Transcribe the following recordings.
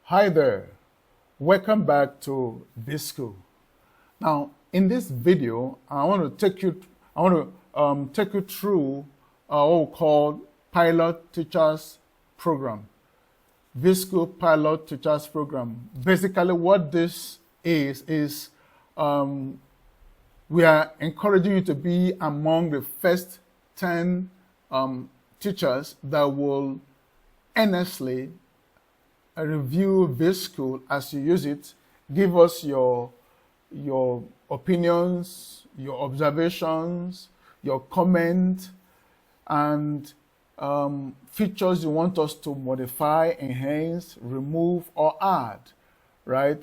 Hi there, welcome back to vSkul. Now, in this video, I want to take you through what we call Pilot Teachers Program, vSkul Pilot Teachers Program. Basically, what this is we are encouraging you to be among the first 10 teachers that will earnestly review vSkul as you use it. Give us your opinions, your observations, your comment, and features you want us to modify, enhance, remove, or add, right?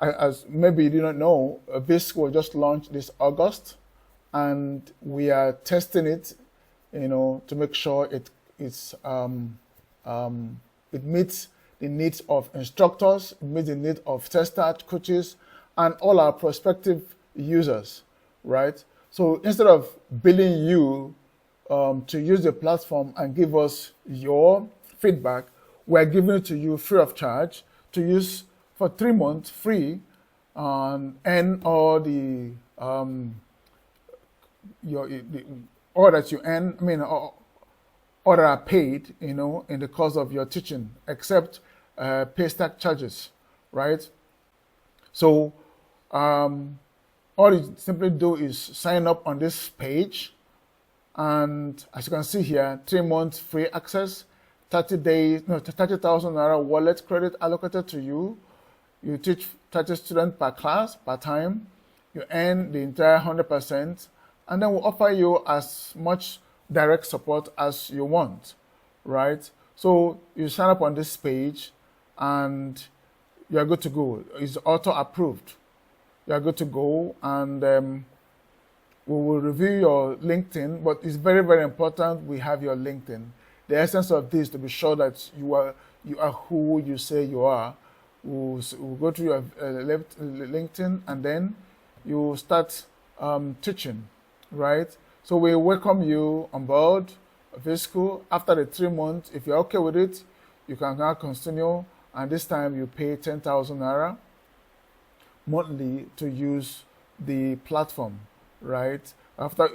As maybe you do not know, vSkul just launched this August, and we are testing it, to make sure it meets the needs of instructors, it meets the needs of testers, coaches, and all our prospective users, right? So instead of billing you to use the platform and give us your feedback, we're giving it to you free of charge to use for 3 months free and all the all that you earn. All that are paid, in the course of your teaching, except pay stack charges, right? So all you simply do is sign up on this page, and as you can see here, 3 months free access, 30,000 Naira wallet credit allocated to you. You teach 30 students per class, per time. You earn the entire 100%, and then we'll offer you as much direct support as you want, right? So you sign up on this page and you're good to go. It's auto approved. You're good to go, and we will review your LinkedIn, but it's very, very important we have your LinkedIn. The essence of this to be sure that you are who you say you are. We'll go to your LinkedIn, and then you start teaching, right? So we welcome you on board vSkul. After the 3 months, if you're okay with it, you can now continue, and this time you pay 10,000 Naira monthly to use the platform, right? After,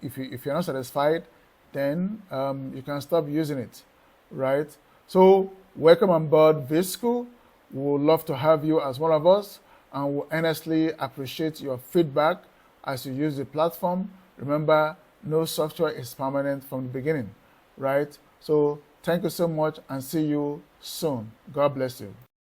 if you're not satisfied, then you can stop using it, right? So welcome on board vSkul. We would love to have you as one of us, and we earnestly appreciate your feedback as you use the platform. Remember, no software is permanent from the beginning, right? So thank you so much, and see you soon. God bless you.